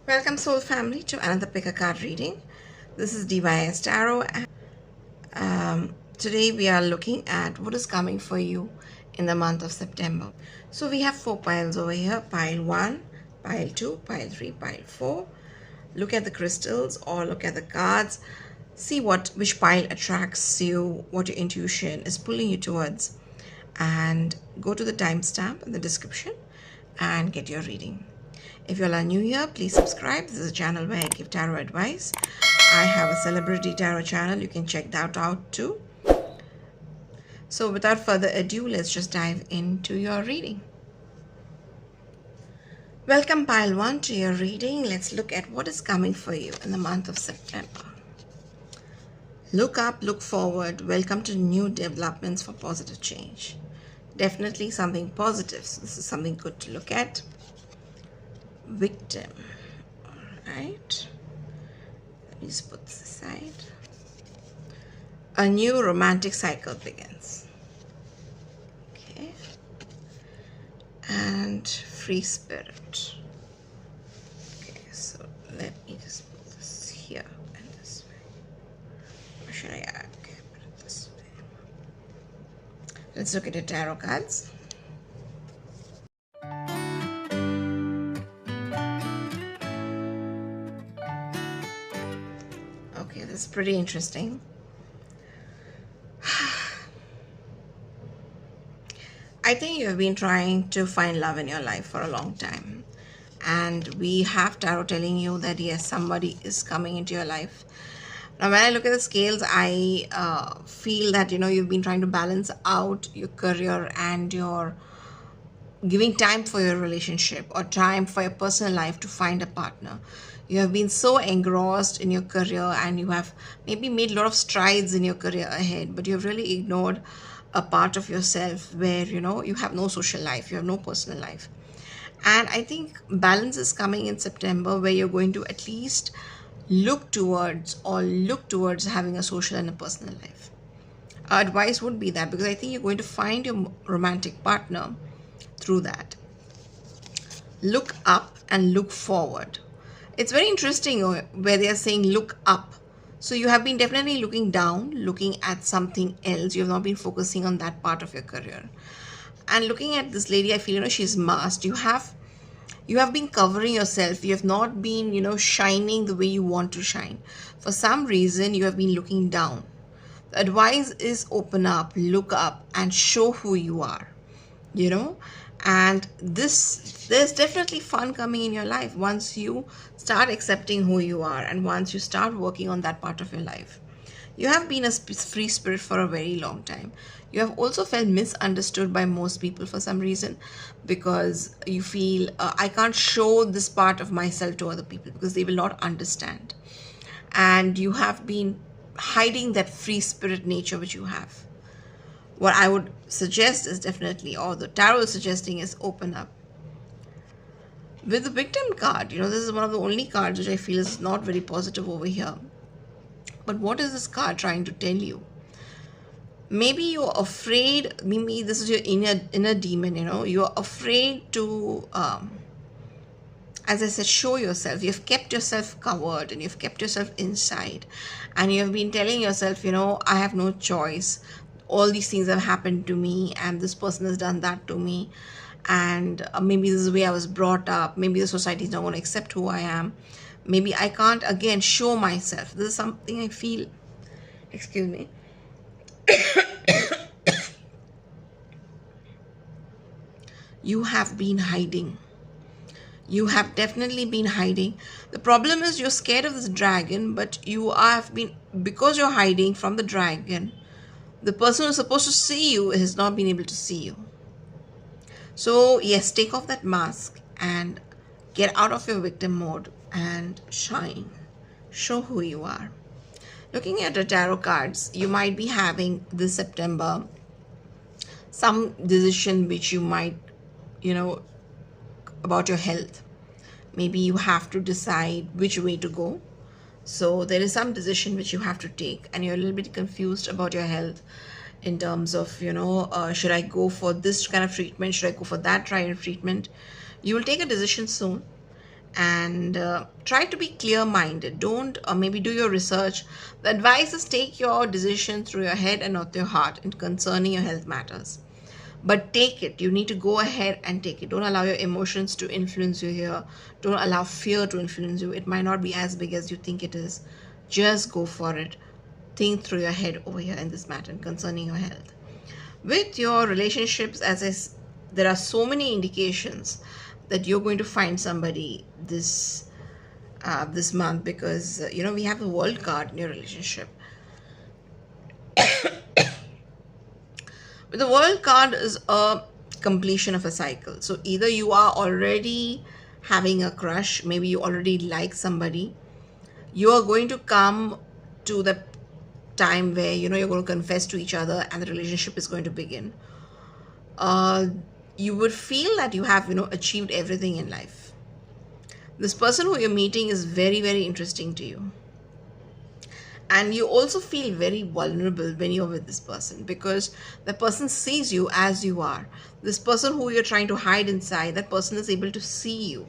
Welcome, Soul Family, to another pick a card reading. This is DYS Tarot. Today we are looking at what is coming for you in the month of September. So we have 4 piles over here: pile 1, pile 2, pile 3, pile 4. Look at the crystals or look at the cards. See which pile attracts you, what your intuition is pulling you towards, and go to the timestamp in the description and get your reading. If you all are new here, please subscribe. This is a channel where I give tarot advice. I have a celebrity tarot channel. You can check that out too. So without further ado, let's just dive into your reading. Welcome, pile 1, to your reading. Let's look at what is coming for you in the month of September. Look up, look forward. Welcome to new developments for positive change. Definitely something positive. So this is something good to look at. Victim. All right. Let me just put this aside. A new romantic cycle begins. Okay. And free spirit. Okay, so let me just put this here and this way. Or should I add? Okay, put it this way. Let's look at the tarot cards. Okay, that's pretty interesting. I think you've been trying to find love in your life for a long time. And we have tarot telling you that yes, somebody is coming into your life. Now, when I look at the scales, I feel that, you've been trying to balance out your career and your giving time for your relationship or time for your personal life to find a partner. You have been so engrossed in your career and you have maybe made a lot of strides in your career ahead, but you have really ignored a part of yourself where, you have no social life, you have no personal life. And I think balance is coming in September where you're going to at least look towards having a social and a personal life. Our advice would be that, because I think you're going to find your romantic partner through that. Look up and look forward. It's very interesting where they are saying look up. So you have been definitely looking down, looking at something else. You have not been focusing on that part of your career. And looking at this lady, I feel, she's masked. You have been covering yourself. You have not been, shining the way you want to shine. For some reason, you have been looking down. The advice is open up, look up, and show who you are, and there's definitely fun coming in your life once you start accepting who you are and once you start working on that part of your life. You have been a free spirit for a very long time. You have also felt misunderstood by most people for some reason, because you feel I can't show this part of myself to other people because they will not understand. And you have been hiding that free spirit nature which you have. What I would suggest is definitely, or the tarot is suggesting, is open up. With the victim card, this is one of the only cards which I feel is not very positive over here. But what is this card trying to tell you? Maybe you're afraid, maybe this is your inner demon, you're afraid to, as I said, show yourself. You've kept yourself covered and you've kept yourself inside. And you've been telling yourself, I have no choice. All these things have happened to me and this person has done that to me. And maybe this is the way I was brought up. Maybe the society is not going to accept who I am. Maybe I can't, again, show myself. This is something I feel. Excuse me. You have been hiding. You have definitely been hiding. The problem is you're scared of this dragon, but because you're hiding from the dragon, the person who's supposed to see you has not been able to see you. So yes, take off that mask and get out of your victim mode and shine. Show who you are. Looking at the tarot cards, you might be having this September some decision which you might, about your health. Maybe you have to decide which way to go. So there is some decision which you have to take and you're a little bit confused about your health in terms of, should I go for this kind of treatment? Should I go for that kind of treatment? You will take a decision soon and try to be clear-minded. Don't maybe do your research. The advice is take your decision through your head and not your heart in concerning your health matters. But take it. You need to go ahead and take it. Don't allow your emotions to influence you here. Don't allow fear to influence you. It might not be as big as you think it is. Just go for it. Think through your head over here in this matter concerning your health. With your relationships, there are so many indications that you're going to find somebody this month, because we have the world card in your relationship. But the world card is a completion of a cycle. So either you are already having a crush, maybe you already like somebody, you are going to come to the time where you're going to confess to each other and the relationship is going to begin. You would feel that you have achieved everything in life. This person who you're meeting is very, very interesting to you, and you also feel very vulnerable when you're with this person, because the person sees you as you are. This person who you're trying to hide inside, that person is able to see you,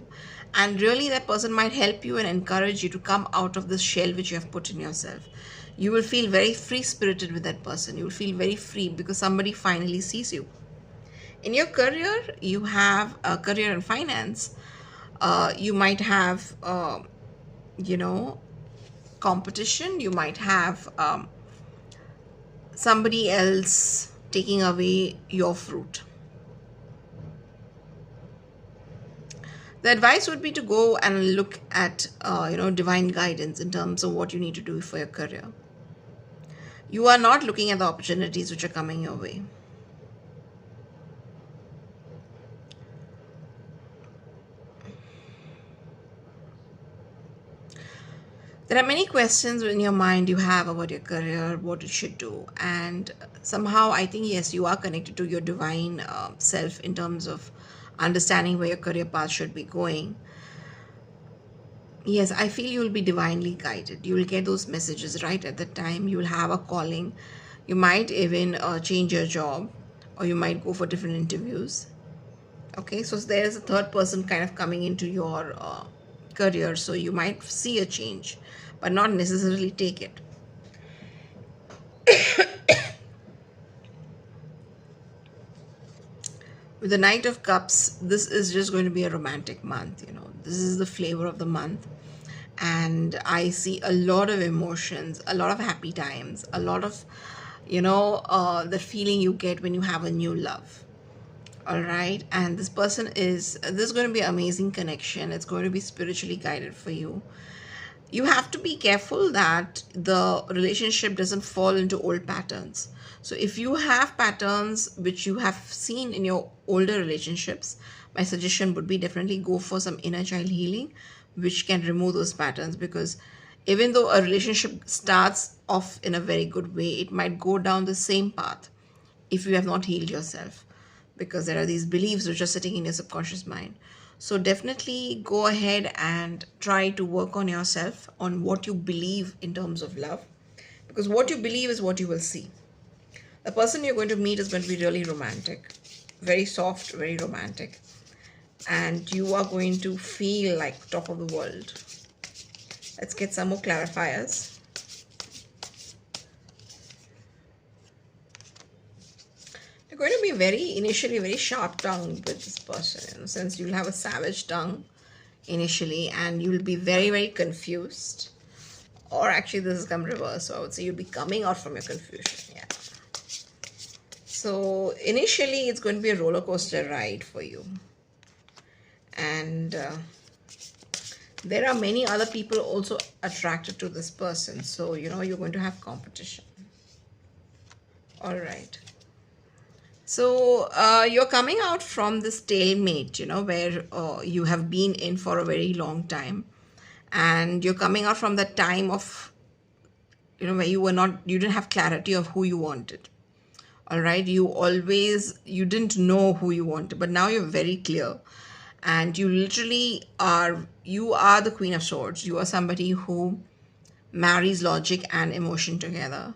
and really that person might help you and encourage you to come out of this shell which you have put in yourself. You will feel very free spirited with that person. You will feel very free because somebody finally sees you. In your career, you have a career and finance. You might have competition. You might have somebody else taking away your fruit. The advice would be to go and look at divine guidance in terms of what you need to do for your career. You are not looking at the opportunities which are coming your way. There are many questions in your mind you have about your career, what it should do, and somehow I think, yes, you are connected to your divine self in terms of understanding where your career path should be going. Yes, I feel you will be divinely guided. You will get those messages right at the time. You will have a calling. You might even change your job, or you might go for different interviews. Okay, so there is a third person kind of coming into your career, so you might see a change but not necessarily take it. With the Knight of Cups, this is just going to be a romantic month. This is the flavor of the month, and I see a lot of emotions, a lot of happy times, a lot of the feeling you get when you have a new love. All right, and this is going to be an amazing connection. It's going to be spiritually guided for you. You have to be careful that the relationship doesn't fall into old patterns. So if you have patterns which you have seen in your older relationships, my suggestion would be definitely go for some inner child healing, which can remove those patterns. Because even though a relationship starts off in a very good way, it might go down the same path if you have not healed yourself, because there are these beliefs which are sitting in your subconscious mind. So definitely go ahead and try to work on yourself, on what you believe in terms of love, because what you believe is what you will see. The person you're going to meet is going to be really romantic, very soft, very romantic, and you are going to feel like top of the world. Let's get some more clarifiers. You're going to be initially very sharp-tongued with this person, since you'll have a savage tongue initially, and you'll be very, very confused. Or actually, this has come reverse, so I would say you'll be coming out from your confusion. Yeah. So initially, it's going to be a roller coaster ride for you, and there are many other people also attracted to this person. So you're going to have competition. All right. So you're coming out from this stalemate, where you have been in for a very long time, and you're coming out from that time of, where you didn't have clarity of who you wanted. All right, you didn't know who you wanted, but now you're very clear, and you are the Queen of Swords. You are somebody who marries logic and emotion together.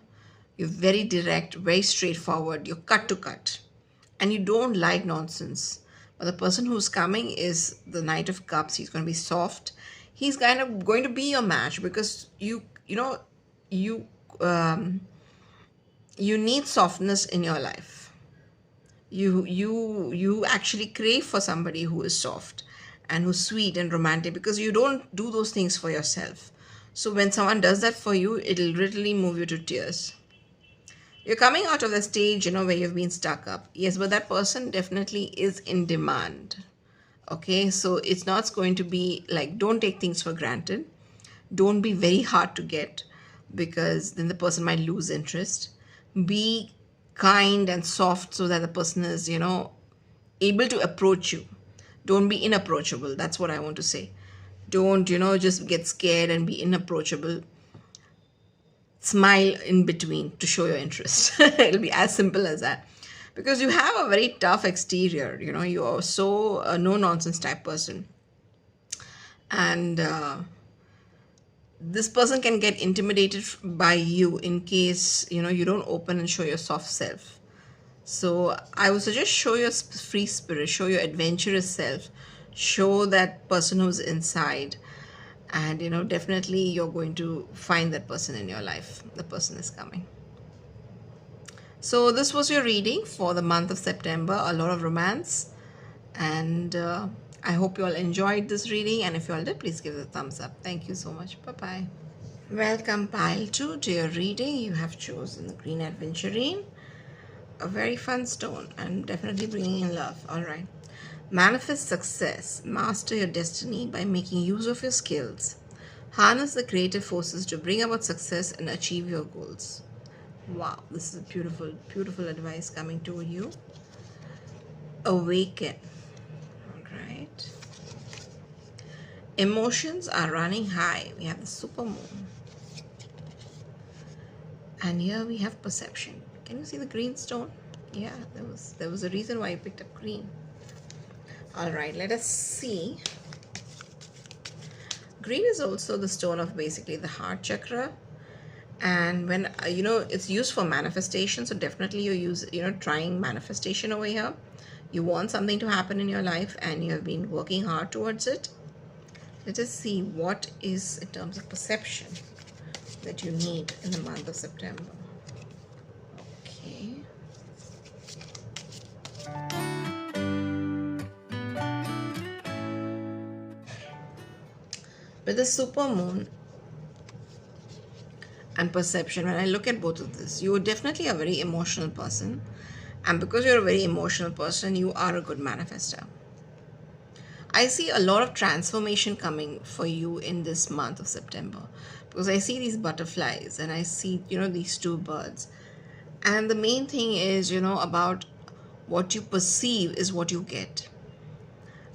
You're very direct, very straightforward. You're cut to cut. And you don't like nonsense. But the person who's coming is the Knight of Cups. He's going to be soft. He's kind of going to be your match because you um, you need softness in your life. You actually crave for somebody who is soft and who's sweet and romantic, because you don't do those things for yourself. So when someone does that for you, it'll literally move you to tears. You're coming out of the stage, where you've been stuck up. Yes, but that person definitely is in demand. Okay, so it's not going to be like, don't take things for granted. Don't be very hard to get, because then the person might lose interest. Be kind and soft so that the person is, able to approach you. Don't be inapproachable. That's what I want to say. Don't, just get scared and be inapproachable. Smile in between to show your interest. It'll be as simple as that. Because you have a very tough exterior, you're so no nonsense type person. And this person can get intimidated by you in case, you don't open and show your soft self. So I would suggest show your free spirit, show your adventurous self, show that person who's inside. And definitely you're going to find that person in your life. The person is coming. So this was your reading for the month of September. A lot of romance, and I hope you all enjoyed this reading, and if you all did, please give it a thumbs up. Thank you so much. Bye bye. Welcome, pile 2, to your reading. You have chosen the Green Adventurine, a very fun stone and definitely bringing in love. All right. Manifest success. Master your destiny by making use of your skills. Harness the creative forces to bring about success and achieve your goals. Wow, this is a beautiful, beautiful advice coming to you. Awaken. All right. Emotions are running high. We have the super moon. And here we have perception. Can you see the green stone? Yeah, there was a reason why I picked up green. All right, let us see. Green is also the stone of basically the heart chakra. And when, it's used for manifestation. So definitely you trying manifestation over here. You want something to happen in your life and you have been working hard towards it. Let us see what is in terms of perception that you need in the month of September. Okay. With the super moon and perception, when I look at both of this, you are definitely a very emotional person. And because you're a very emotional person, you are a good manifester. I see a lot of transformation coming for you in this month of September, because I see these butterflies and I see, these two birds. And the main thing is, about what you perceive is what you get.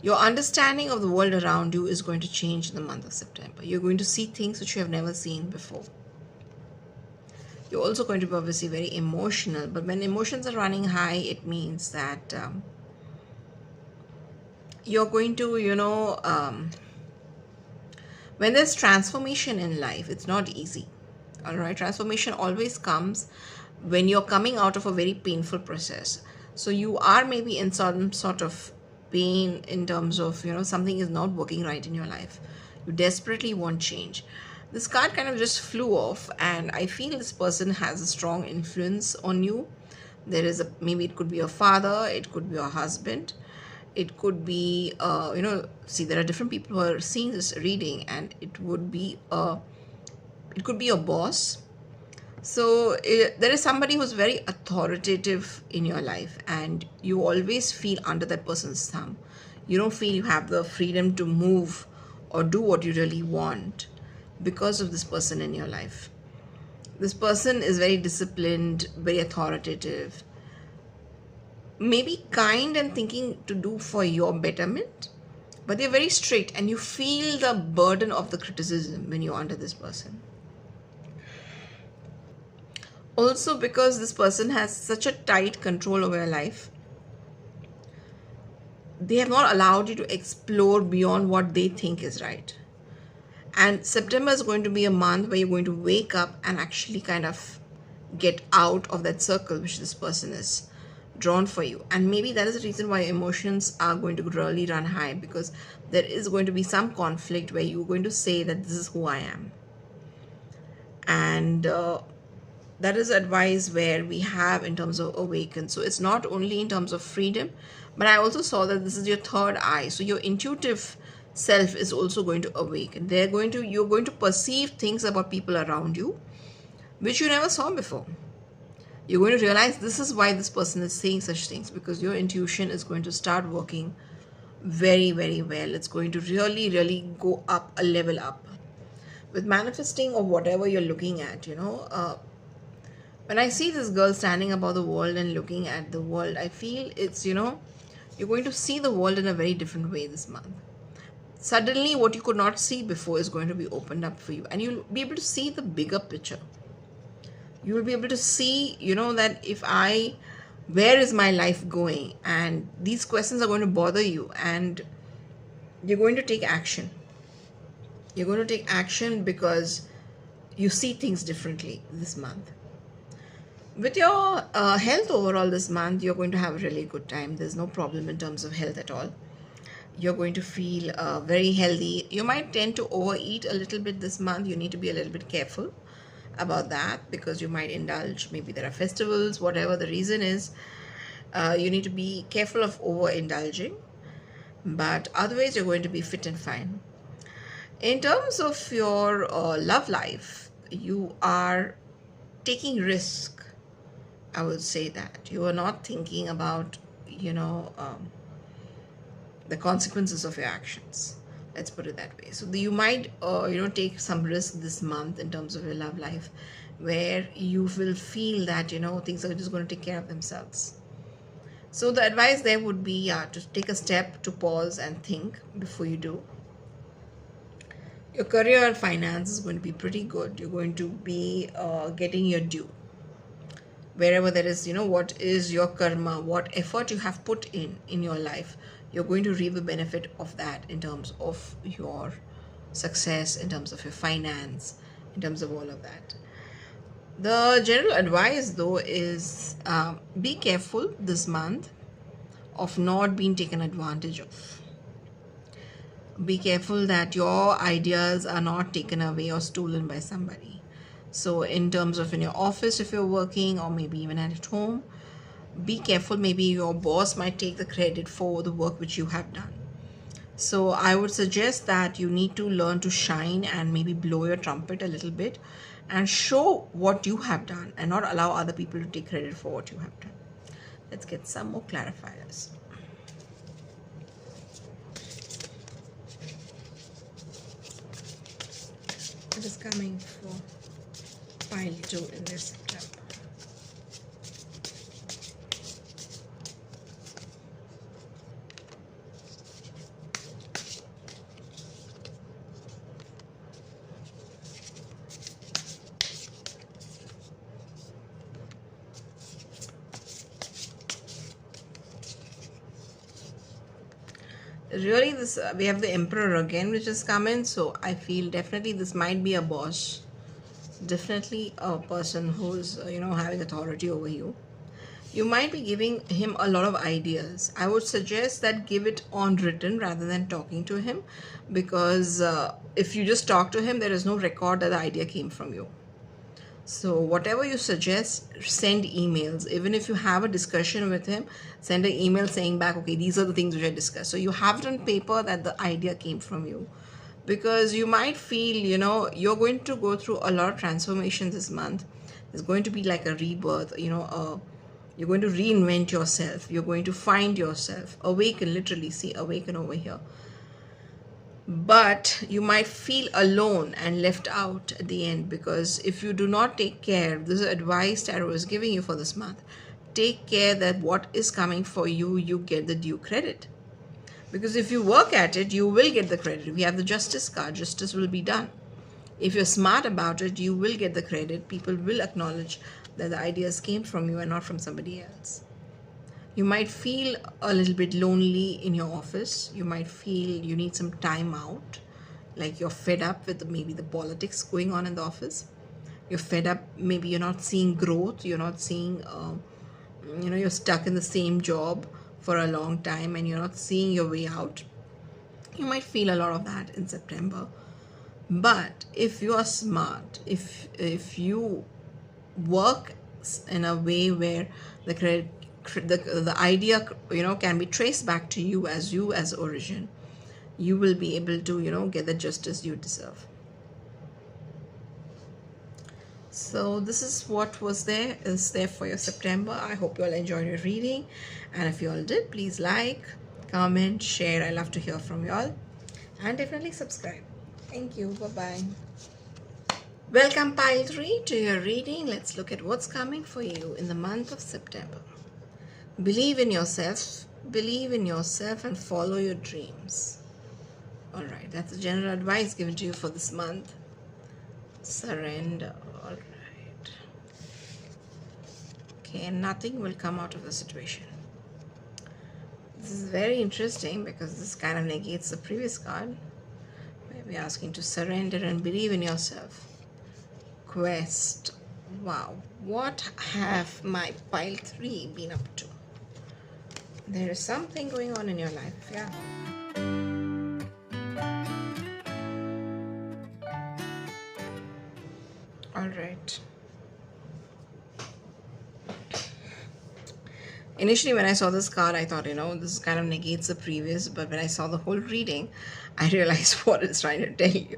Your understanding of the world around you is going to change in the month of September. You're going to see things which you have never seen before. You're also going to be obviously very emotional, but when emotions are running high, it means that you're going to, when there's transformation in life, it's not easy. All right, transformation always comes when you're coming out of a very painful process. So you are maybe in some sort of pain in terms of, something is not working right in your life. You desperately want change. This card kind of just flew off, and I feel this person has a strong influence on you. There is maybe it could be a father, it could be a husband, it could be see, there are different people who are seeing this reading, and it could be a boss. So there is somebody who's very authoritative in your life, and you always feel under that person's thumb. You don't feel you have the freedom to move or do what you really want because of this person in your life. This person is very disciplined, very authoritative, maybe kind and thinking to do for your betterment, but they're very strict, and you feel the burden of the criticism when you're under this person. Also, because this person has such a tight control over your life, they have not allowed you to explore beyond what they think is right. And September is going to be a month where you're going to wake up and actually kind of get out of that circle which this person is drawn for you. And maybe that is the reason why emotions are going to really run high, because there is going to be some conflict where you're going to say that this is who I am. And that is advice where we have in terms of awaken. So it's not only in terms of freedom, but I also saw that this is your third eye. So your intuitive self is also going to awaken. You're going to perceive things about people around you which you never saw before. You're going to realize this is why this person is saying such things, because your intuition is going to start working very, very well. It's going to really, really go up a level up. With manifesting or whatever you're looking at, when I see this girl standing above the world and looking at the world, I feel it's, you're going to see the world in a very different way this month. Suddenly, what you could not see before is going to be opened up for you, and you'll be able to see the bigger picture. You will be able to see, that where is my life going? And these questions are going to bother you, and you're going to take action. You're going to take action because you see things differently this month. With your health overall this month, you're going to have a really good time. There's no problem in terms of health at all. You're going to feel very healthy. You might tend to overeat a little bit this month. You need to be a little bit careful about that, because you might indulge. Maybe there are festivals, whatever the reason is. You need to be careful of overindulging. But otherwise, you're going to be fit and fine. In terms of your love life, you are taking risk. I would say that you are not thinking about, the consequences of your actions. Let's put it that way. So you might, take some risk this month in terms of your love life, where you will feel that, things are just going to take care of themselves. So the advice there would be to take a step, to pause and think before you do. Your career and finance is going to be pretty good. You're going to be getting your due. Wherever there is, what is your karma, what effort you have put in your life, you're going to reap the benefit of that in terms of your success, in terms of your finance, in terms of all of that. The general advice though is be careful this month of not being taken advantage of. Be careful that your ideas are not taken away or stolen by somebody. So in terms of in your office, if you're working, or maybe even at home, be careful. Maybe your boss might take the credit for the work which you have done. So I would suggest that you need to learn to shine and maybe blow your trumpet a little bit and show what you have done, and not allow other people to take credit for what you have done. Let's get some more clarifiers. What is coming for pile 2 in this September? Really, this we have the Emperor again, which is coming. So I feel definitely this might be a boss, definitely a person who's having authority over you. You might be giving him a lot of ideas. I would suggest that give it on written rather than talking to him, because if you just talk to him, there is no record that the idea came from you. So whatever you suggest, send emails. Even if you have a discussion with him, send an email saying back, okay, these are the things which I discussed. So you have it on paper that the idea came from you. Because you might feel, you're going to go through a lot of transformation this month. It's going to be like a rebirth, you're going to reinvent yourself. You're going to find yourself. Awaken, literally. See, awaken over here. But you might feel alone and left out at the end, because if you do not take care, this is advice Tarot is giving you for this month. Take care that what is coming for you, you get the due credit. Because if you work at it, you will get the credit. We have the Justice card. Justice will be done. If you're smart about it, you will get the credit. People will acknowledge that the ideas came from you and not from somebody else. You might feel a little bit lonely in your office. You might feel you need some time out, like you're fed up with maybe the politics going on in the office. You're fed up, maybe you're not seeing growth, you're not seeing you're stuck in the same job for a long time and you're not seeing your way out. You might feel a lot of that in September. But if you are smart, if you work in a way where the the idea can be traced back to you as origin, you will be able to get the justice you deserve. So this is what is there for your September. I hope you all enjoyed your reading, and if you all did, please like, comment, share. I love to hear from you all, and definitely subscribe. Thank you. Bye bye. Welcome, pile 3, to your reading. Let's look at what's coming for you in the month of September. Believe in yourself, and follow your dreams. Alright, that's the general advice given to you for this month. Surrender. Alright. Okay, and nothing will come out of the situation. This is very interesting because this kind of negates the previous card, where we're asking to surrender and believe in yourself. Quest. Wow, what have my pile 3 been up to? There is something going on in your life, yeah. All right. Initially, when I saw this card, I thought, this kind of negates the previous, but when I saw the whole reading, I realized what it's trying to tell you.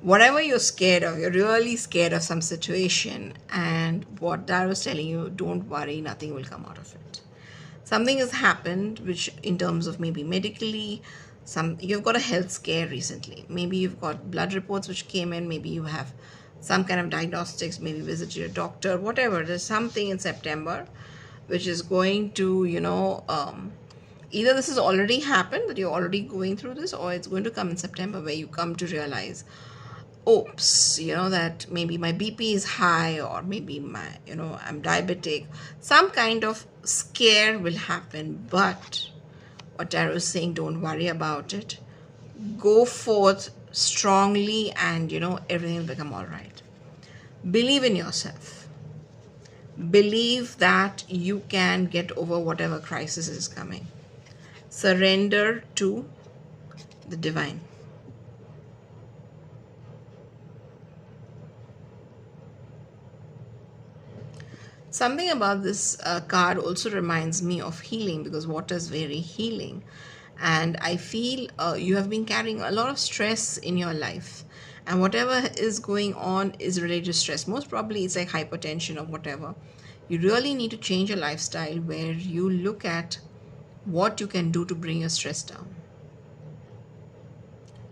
Whatever you're scared of, you're really scared of some situation, and what that was telling you, don't worry, nothing will come out of it. Something has happened, which in terms of maybe medically, you've got a health scare recently. Maybe you've got blood reports which came in, maybe you have some kind of diagnostics, maybe visit your doctor, whatever. There's something in September which is going to, either this has already happened, that you're already going through this, or it's going to come in September where you come to realize, oops, that maybe my BP is high, or maybe I'm diabetic. Some kind of scare will happen, but what Tarot is saying, don't worry about it. Go forth strongly, and everything will become all right. Believe in yourself. Believe that you can get over whatever crisis is coming. Surrender to the divine. Something about this card also reminds me of healing, because water is very healing. And I feel you have been carrying a lot of stress in your life. And whatever is going on is related to stress. Most probably it's like hypertension or whatever. You really need to change your lifestyle where you look at what you can do to bring your stress down.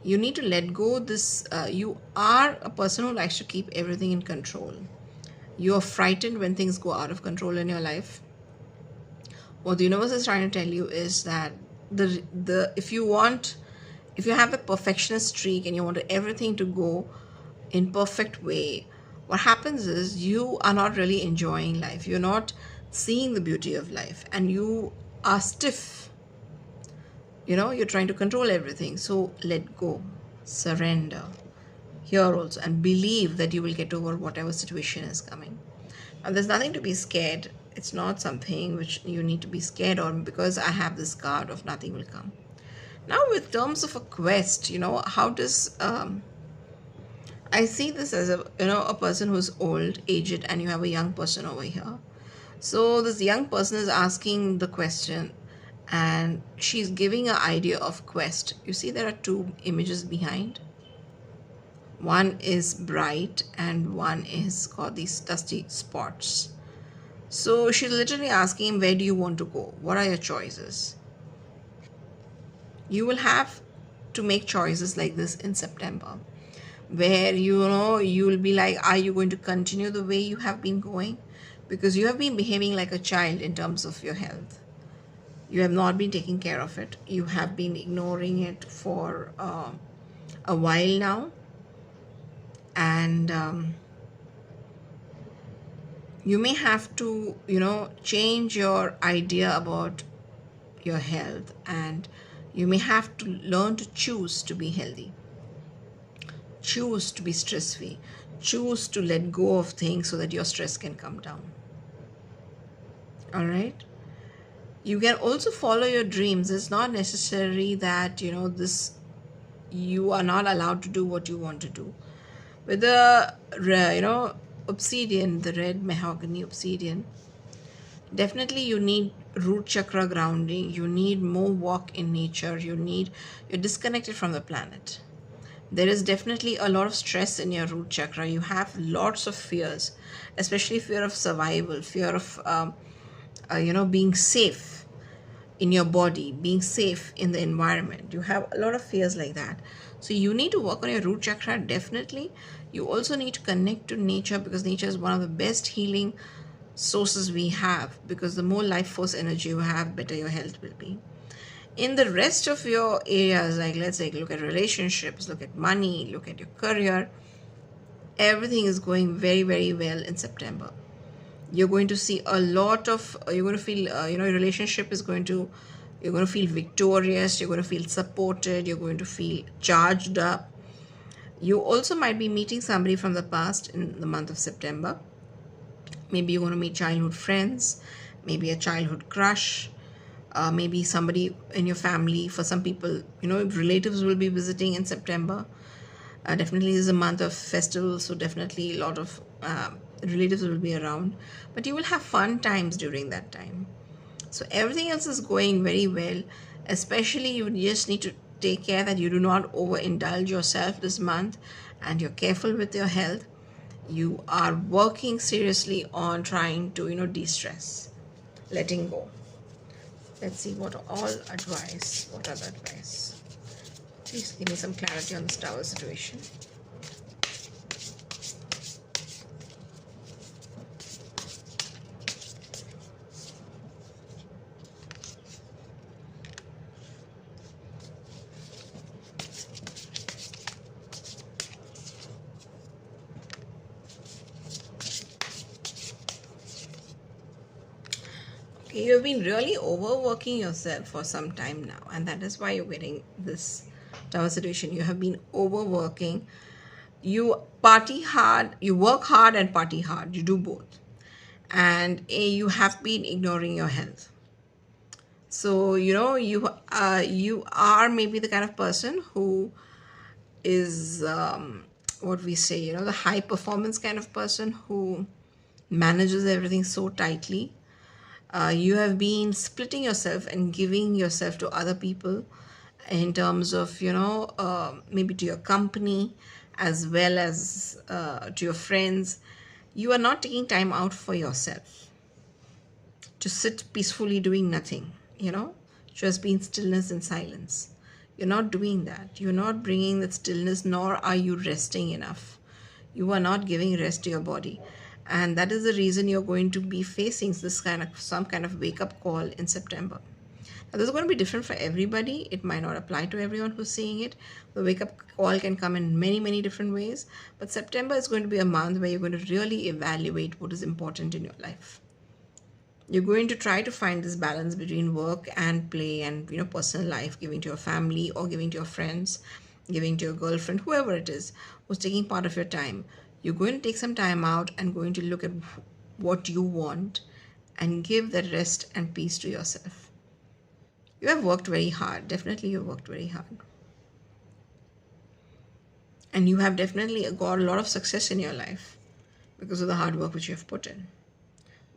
You need to let go this. You are a person who likes to keep everything in control. You are frightened when things go out of control in your life. What the universe is trying to tell you is that if you have a perfectionist streak and you want everything to go in perfect way, what happens is you are not really enjoying life. You're not seeing the beauty of life, and you are stiff. You're trying to control everything. So let go, surrender here also, and believe that you will get over whatever situation is coming. And there's nothing to be scared. It's not something which you need to be scared of, because I have this card of nothing will come. Now, with terms of a quest, how does I see this as a person who's old, aged, and you have a young person over here. So this young person is asking the question, and she's giving an idea of quest. You see there are two images behind. One is bright and one is got these dusty spots. So she's literally asking him, where do you want to go? What are your choices? You will have to make choices like this in September, where you'll be like, are you going to continue the way you have been going? Because you have been behaving like a child in terms of your health. You have not been taking care of it. You have been ignoring it for a while now. And you may have to change your idea about your health, and you may have to learn to choose to be healthy, choose to be stress free, choose to let go of things so that your stress can come down. All right. You can also follow your dreams. It's not necessary that, this, you are not allowed to do what you want to do. With the, obsidian, the red mahogany obsidian, definitely you need root chakra grounding. You need more walk in nature. You're disconnected from the planet. There is definitely a lot of stress in your root chakra. You have lots of fears, especially fear of survival, fear of being safe in your body, being safe in the environment. You have a lot of fears like that. So you need to work on your root chakra, definitely. You also need to connect to nature, because nature is one of the best healing sources we have, because the more life force energy you have, better your health will be. In the rest of your areas, like let's say look at relationships, look at money, look at your career, everything is going very, very well in September. You're going to see a lot of, you're going to feel, your relationship is going to, you're going to feel victorious, you're going to feel supported, you're going to feel charged up. You also might be meeting somebody from the past in the month of September. Maybe you're going to meet childhood friends, maybe a childhood crush, maybe somebody in your family. For some people, relatives will be visiting in September. Definitely this is a month of festivals, so definitely a lot of relatives will be around, but you will have fun times during that time. So everything else is going very well. Especially you just need to take care that you do not overindulge yourself this month, and you're careful with your health. You are working seriously on trying to de-stress, letting go. Let's see what other advice. Please give me some clarity on this tower situation. Okay, you've been really overworking yourself for some time now, and that is why you're getting this tower situation. You have been overworking. You party hard, you work hard and party hard. You do both. And you have been ignoring your health. So, you are maybe the kind of person who is what we say, the high performance kind of person who manages everything so tightly. You have been splitting yourself and giving yourself to other people, in terms of, maybe to your company as well as to your friends. You are not taking time out for yourself to sit peacefully doing nothing, just be in stillness and silence. You're not doing that. You're not bringing that stillness, nor are you resting enough. You are not giving rest to your body. And that is the reason you're going to be facing some kind of wake up call in September. Now, this is going to be different for everybody. It might not apply to everyone who's seeing it. The wake up call can come in many, many different ways. But September is going to be a month where you're going to really evaluate what is important in your life. You're going to try to find this balance between work and play and personal life, giving to your family or giving to your friends, giving to your girlfriend, whoever it is who's taking part of your time. You're going to take some time out and going to look at what you want and give that rest and peace to yourself. You have worked very hard. Definitely you've worked very hard. And you have definitely got a lot of success in your life because of the hard work which you have put in.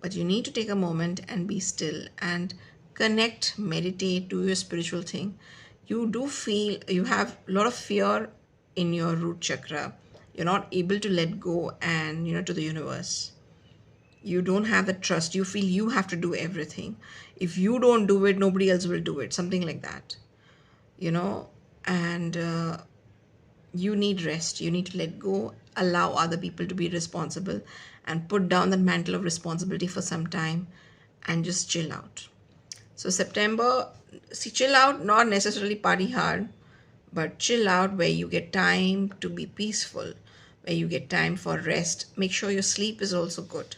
But you need to take a moment and be still and connect, meditate, do your spiritual thing. You do feel you have a lot of fear in your root chakra. You're not able to let go and, to the universe. You don't have the trust. You feel you have to do everything. If you don't do it, nobody else will do it. Something like that, and you need rest. You need to let go, allow other people to be responsible, and put down that mantle of responsibility for some time and just chill out. So September, see, chill out, not necessarily party hard, but chill out where you get time to be peaceful, where you get time for rest. Make sure your sleep is also good,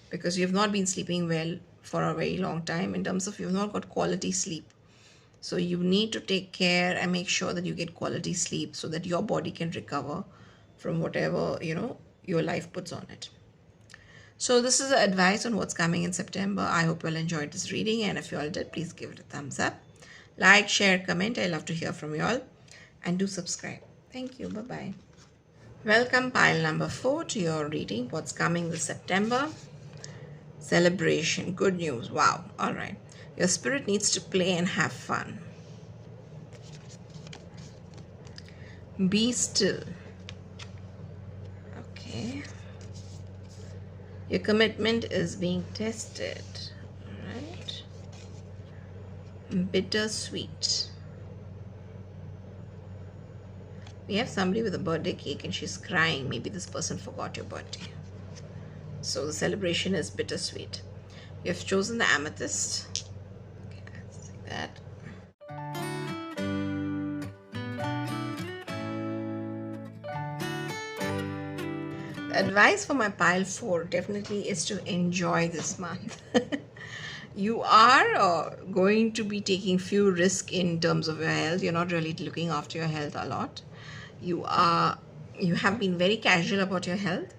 because you have not been sleeping well for a very long time, in terms of you've not got quality sleep. So you need to take care and make sure that you get quality sleep so that your body can recover from whatever, your life puts on it. So this is the advice on what's coming in September. I hope you all enjoyed this reading, and if you all did, please give it a thumbs up. Like, share, comment. I love to hear from you all. And do subscribe. Thank you. Bye-bye. Welcome, pile number 4, to your reading. What's coming this September? Celebration. Good news. Wow. All right. Your spirit needs to play and have fun. Be still. Okay. Your commitment is being tested. All right. Bittersweet. We have somebody with a birthday cake and she's crying. Maybe this person forgot your birthday. So the celebration is bittersweet. You have chosen the amethyst. Okay, let's see that. The advice for my pile 4 definitely is to enjoy this month. You are going to be taking few risks in terms of your health. You're not really looking after your health a lot. You have been very casual about your health,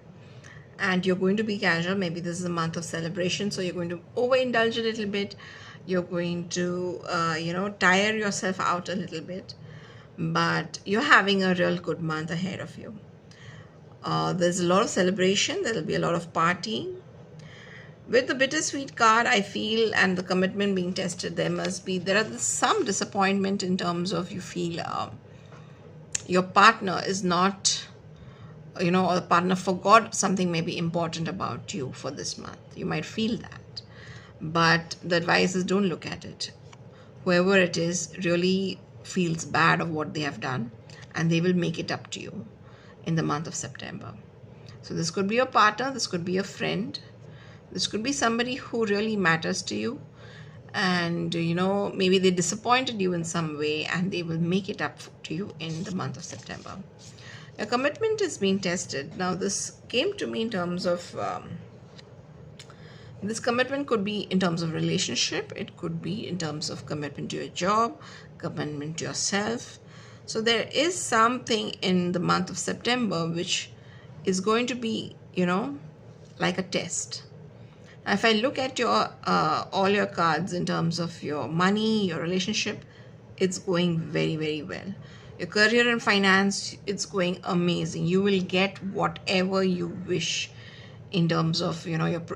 and you're going to be casual. Maybe this is a month of celebration, so you're going to overindulge a little bit. You're going to tire yourself out a little bit, but you're having a real good month ahead of you. There's a lot of celebration. There'll be a lot of partying. With the bittersweet card, I feel, and the commitment being tested, there are some disappointment in terms of you feel your partner is not, or the partner forgot something maybe important about you for this month. You might feel that. But the advice is, don't look at it. Whoever it is really feels bad of what they have done, and they will make it up to you in the month of September. So this could be your partner, this could be a friend, this could be somebody who really matters to you, and maybe they disappointed you in some way, and they will make it up to you in the month of September. Your commitment is being tested. Now this came to me in terms of this commitment could be in terms of relationship, it could be in terms of commitment to your job, commitment to yourself. So there is something in the month of September which is going to be like a test. If I look at your all your cards in terms of your money, your relationship, it's going very, very well. Your career and finance, it's going amazing. You will get whatever you wish in terms of,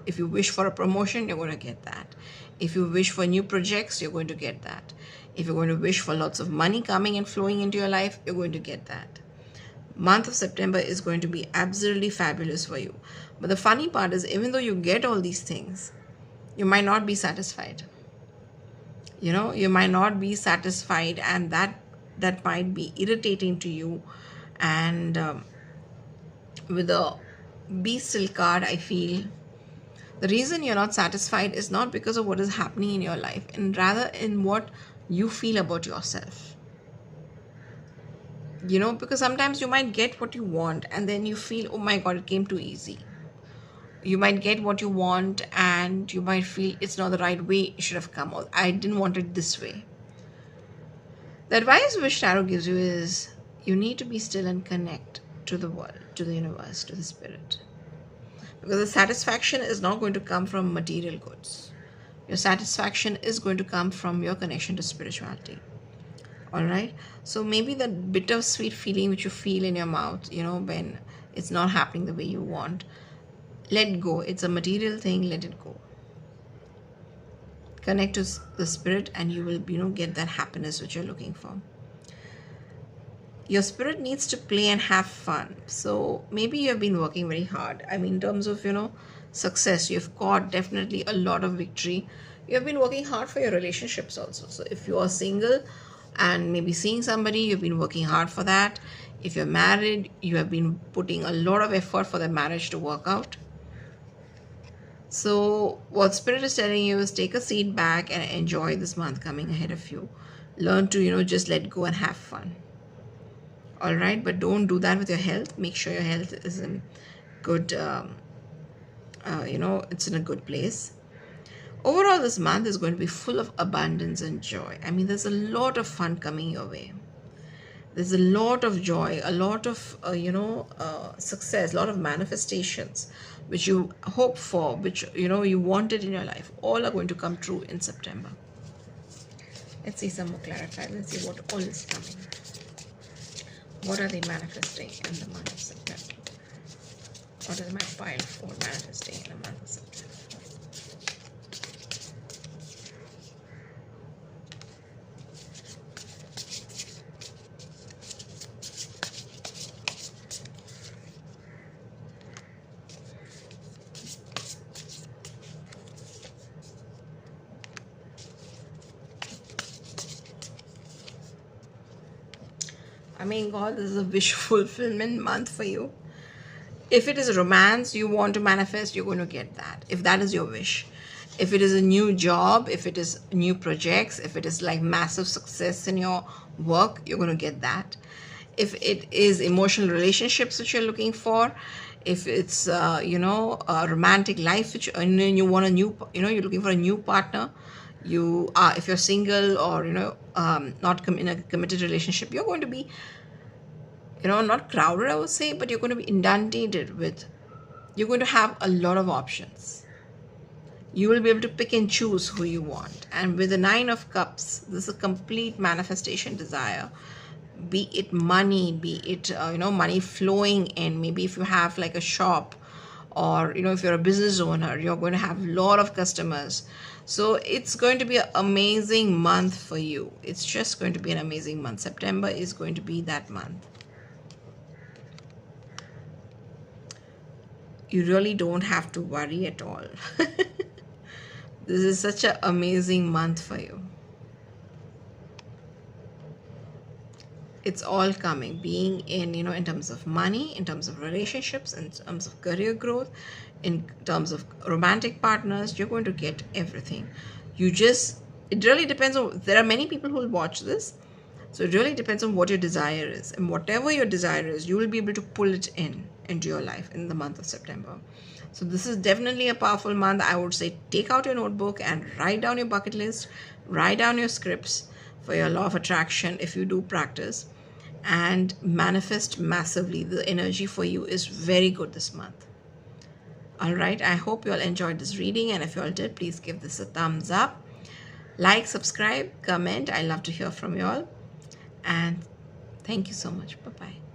if you wish for a promotion, you're going to get that. If you wish for new projects, you're going to get that. If you're going to wish for lots of money coming and flowing into your life, you're going to get that. Month of September is going to be absolutely fabulous for you. But the funny part is, even though you get all these things, you might not be satisfied. You might not be satisfied, and that might be irritating to you. And with the Be Still card, I feel the reason you're not satisfied is not because of what is happening in your life, and rather in what you feel about yourself. Because sometimes you might get what you want, and then you feel, oh my God, it came too easy. You might get what you want, and you might feel it's not the right way it should have come, or I didn't want it this way. The advice which Tarot gives you is, you need to be still and connect to the world, to the universe, to the spirit. Because the satisfaction is not going to come from material goods. Your satisfaction is going to come from your connection to spirituality. Alright? So maybe that bittersweet feeling which you feel in your mouth, when it's not happening the way you want, let go. It's a material thing, let it go. Connect to the spirit, and you will, get that happiness which you're looking for. Your spirit needs to play and have fun. So maybe you have been working very hard. In terms of, success, you've got definitely a lot of victory. You have been working hard for your relationships also. So if you are single and maybe seeing somebody, you've been working hard for that. If you're married, you have been putting a lot of effort for the marriage to work out. So what Spirit is telling you is, take a seat back and enjoy this month coming ahead of you. Learn to, just let go and have fun. Alright, but don't do that with your health. Make sure your health is in good, it's in a good place. Overall, this month is going to be full of abundance and joy. There's a lot of fun coming your way. There's a lot of joy, a lot of success, a lot of manifestations which you hope for, which you wanted in your life, all are going to come true in September. Let's see some more clarified. Let's see what all is coming. What are they manifesting in the month of September? What is my pile for manifesting in the month of September? I mean, God, this is a wish fulfillment month for you. If it is romance you want to manifest, you're going to get that, if that is your wish. If it is a new job, if it is new projects, if it is like massive success in your work, you're going to get that. If it is emotional relationships which you're looking for, if it's a romantic life which you want a new, you're looking for a new partner, you are, if you're single or not in a committed relationship, you're going to be not crowded, I would say, but you're going to be inundated with, you're going to have a lot of options. You will be able to pick and choose who you want. And with the 9 of Cups, this is a complete manifestation desire. Be it money, be it money flowing in. Maybe if you have like a shop, or if you're a business owner, you're going to have a lot of customers. So it's going to be an amazing month for you. It's just going to be an amazing month. September is going to be that month. You really don't have to worry at all. This is such an amazing month for you. It's all coming, being in terms of money, in terms of relationships, in terms of career growth, in terms of romantic partners. You're going to get everything. It really depends on, there are many people who will watch this. So it really depends on what your desire is. And whatever your desire is, you will be able to pull it into your life in the month of September. So this is definitely a powerful month. I would say take out your notebook and write down your bucket list, write down your scripts for your law of attraction if you do practice, and manifest massively. The energy for you is very good this month. All right, I hope you all enjoyed this reading, and if you all did, please give this a thumbs up, like, subscribe, comment. I love to hear from you all, and thank you so much. Bye-bye.